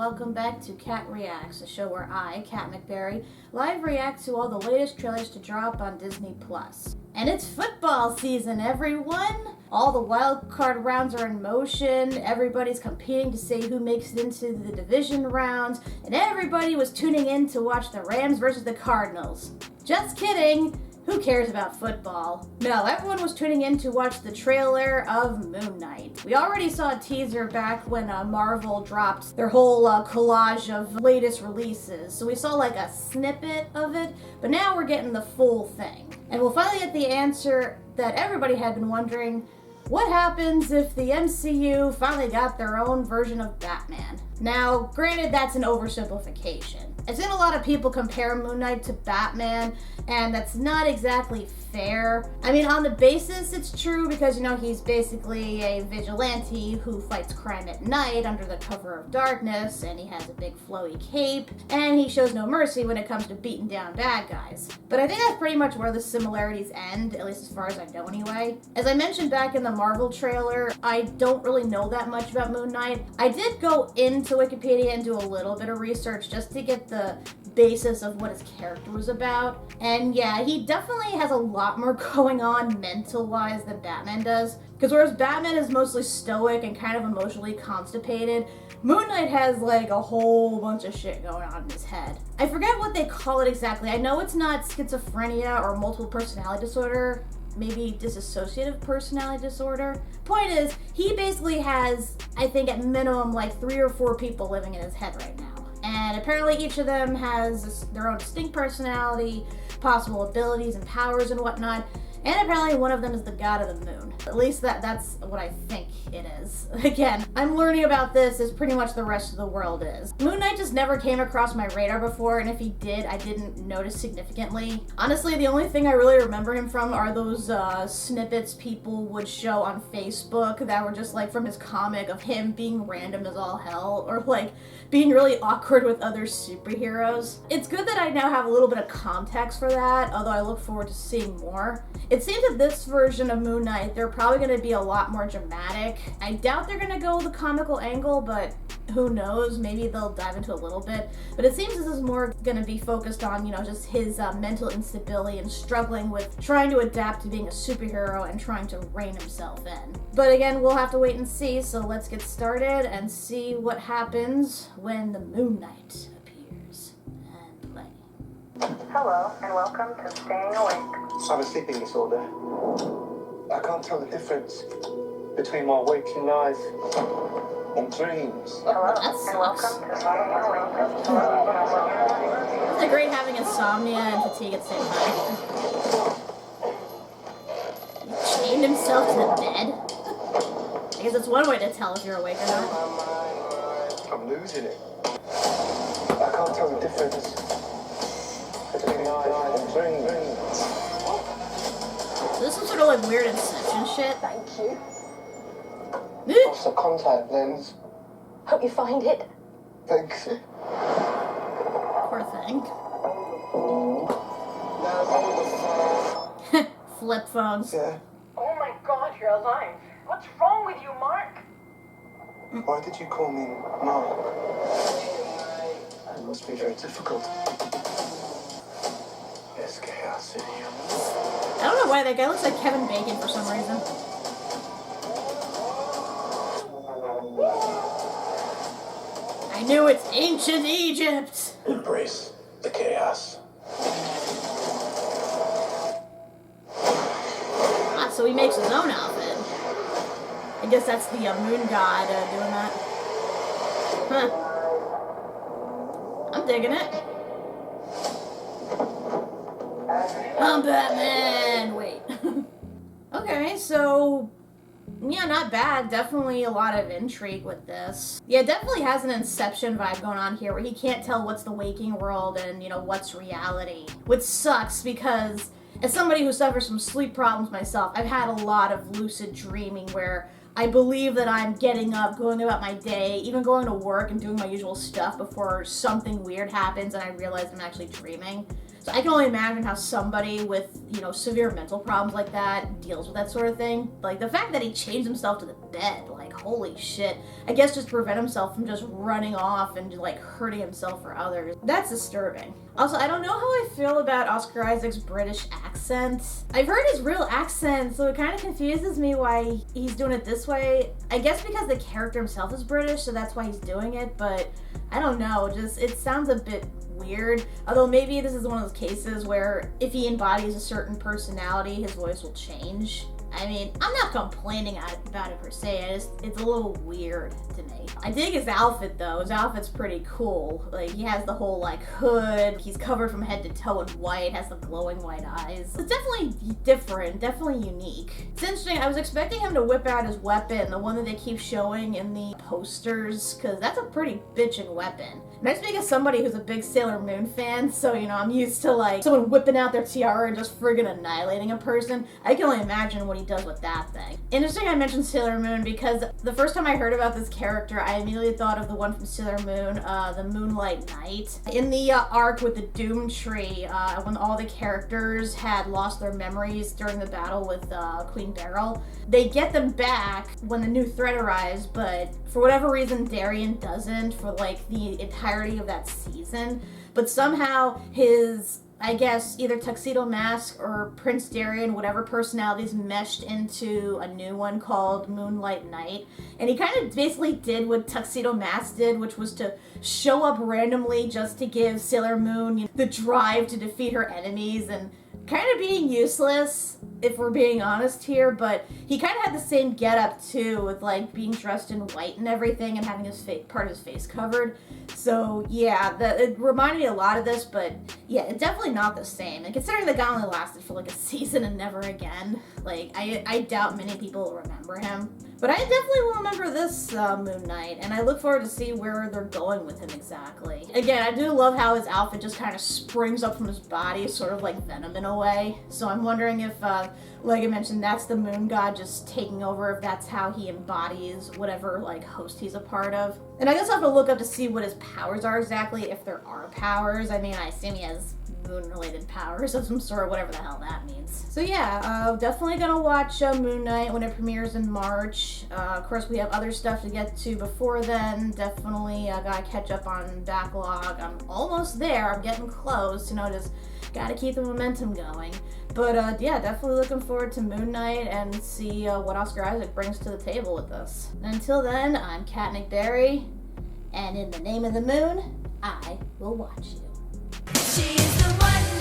welcome back to Kat Reacts, a show where I, Kat MacBerrie, live react to all the latest trailers to drop on Disney+. And it's football season, everyone! All the wild card rounds are in motion, everybody's competing to see who makes it into the division rounds, and everybody was tuning in to watch the Rams versus the Cardinals. Just kidding! Who cares about football? No, everyone was tuning in to watch the trailer of Moonlight. We already saw a teaser back when Marvel dropped their whole collage of latest releases, so we saw like a snippet of it, but now we're getting the full thing. And we'll finally get the answer that everybody had been wondering: what happens if the MCU finally got their own version of Batman? Now, granted, that's an oversimplification. I've seen a lot of people compare Moon Knight to Batman, and that's not exactly fair. I mean, on the basis, it's true because, you know, he's basically a vigilante who fights crime at night under the cover of darkness, and he has a big flowy cape, and he shows no mercy when it comes to beating down bad guys. But I think that's pretty much where the similarities end, at least as far as I know anyway. As I mentioned back in the Marvel trailer, I don't really know that much about Moon Knight. I did go into Wikipedia and do a little bit of research just to get the basis of what his character was about. And yeah, he definitely has a lot more going on mental-wise than Batman does. Because whereas Batman is mostly stoic and kind of emotionally constipated, Moon Knight has like a whole bunch of shit going on in his head. I forget what they call it exactly. I know it's not schizophrenia or multiple personality disorder. Maybe dissociative personality disorder. Point is, he basically has, I think at minimum, like 3 or 4 people living in his head right now. And apparently each of them has their own distinct personality, possible abilities and powers and whatnot. And apparently one of them is the god of the moon. At least that's what I think it is. Again, I'm learning about this as pretty much the rest of the world is. Moon Knight just never came across my radar before, and if he did, I didn't notice significantly. Honestly, the only thing I really remember him from are those snippets people would show on Facebook that were just like from his comic of him being random as all hell, or like being really awkward with other superheroes. It's good that I now have a little bit of context for that, although I look forward to seeing more. It seems that this version of Moon Knight, they're probably going to be a lot more dramatic. I doubt they're going to go the comical angle, but who knows, maybe they'll dive into a little bit. But it seems this is more going to be focused on, you know, just his mental instability and struggling with trying to adapt to being a superhero and trying to rein himself in. But again, we'll have to wait and see, so let's get started and see what happens when the Moon Knight appears and play. Hello, and welcome to Staying Awake. I have a sleeping disorder. I can't tell the difference between my waking life and dreams. Hello, and welcome to Staying Awake. Isn't it great having insomnia and fatigue at the same time? He chained himself to the bed? I guess that's one way to tell if you're awake or not. I'm losing it. I can't tell the difference between life and dreams. So this is sort of like weird Inception shit. Thank you. Lost the contact lens. Hope you find it. Thanks. Poor thing. Flip phones. Yeah. Oh my god, you're alive. What's wrong with you, Mark? Why did you call me Mark? It must be very difficult. There's chaos in you. I don't know why that guy looks like Kevin Bacon for some reason. I knew it's ancient Egypt! Embrace the chaos. Ah, so he makes his own outfit. I guess that's the moon god doing that. Huh. I'm digging it. I'm Batman! Wait. Okay, so yeah, not bad. Definitely a lot of intrigue with this. Yeah, it definitely has an Inception vibe going on here where he can't tell what's the waking world and, you know, what's reality. Which sucks because as somebody who suffers from sleep problems myself, I've had a lot of lucid dreaming where I believe that I'm getting up, going about my day, even going to work and doing my usual stuff before something weird happens and I realize I'm actually dreaming. So I can only imagine how somebody with, you know, severe mental problems like that deals with that sort of thing. Like, the fact that he chains himself to the bed, like, holy shit. I guess just to prevent himself from just running off and like hurting himself or others. That's disturbing. Also, I don't know how I feel about Oscar Isaac's British accent. I've heard his real accent, so it kind of confuses me why he's doing it this way. I guess because the character himself is British, so that's why he's doing it, but I don't know, just it sounds a bit weird. Although maybe this is one of those cases where if he embodies a certain personality, his voice will change. I mean, I'm not complaining about it per se, it's a little weird to me. I dig his outfit though. His outfit's pretty cool. Like, he has the whole like hood, he's covered from head to toe in white, has the glowing white eyes. It's definitely different, definitely unique. It's interesting, I was expecting him to whip out his weapon, the one that they keep showing in the posters, because that's a pretty bitchin' weapon. And I speak as somebody who's a big Sailor Moon fan, so you know, I'm used to like someone whipping out their tiara and just friggin' annihilating a person. I can only imagine what he does with that thing. Interesting I mentioned Sailor Moon because the first time I heard about this character, I immediately thought of the one from Sailor Moon, the Moonlight Knight. In the arc with the Doom Tree, when all the characters had lost their memories during the battle with Queen Beryl, they get them back when the new threat arrives, but for whatever reason, Darien doesn't for like the entirety of that season. But somehow his, I guess, either Tuxedo Mask or Prince Darien, whatever personalities meshed into a new one called Moonlight Knight. And he kind of basically did what Tuxedo Mask did, which was to show up randomly just to give Sailor Moon the drive to defeat her enemies, and kind of being useless, if we're being honest here, but he kind of had the same getup too, with like being dressed in white and everything and having his part of his face covered. So yeah, it reminded me a lot of this, but yeah, it's definitely not the same. And considering the guy only lasted for like a season and never again, like I doubt many people will remember him. But I definitely will remember this Moon Knight, and I look forward to see where they're going with him exactly. Again, I do love how his outfit just kind of springs up from his body, sort of like Venom in a way. So I'm wondering if, like I mentioned, that's the Moon God just taking over, if that's how he embodies whatever like host he's a part of. And I guess I'll have to look up to see what his powers are exactly, if there are powers. I mean, I assume he has moon-related powers of some sort, whatever the hell that means. So yeah, definitely gonna watch Moon Knight when it premieres in March. Of course, we have other stuff to get to before then. Definitely gotta catch up on backlog. I'm almost there. I'm getting close. You know, just gotta keep the momentum going. But yeah, definitely looking forward to Moon Knight and see what Oscar Isaac brings to the table with this. And until then, I'm Kat MacBerrie, and in the name of the moon, I will watch you. She's the one.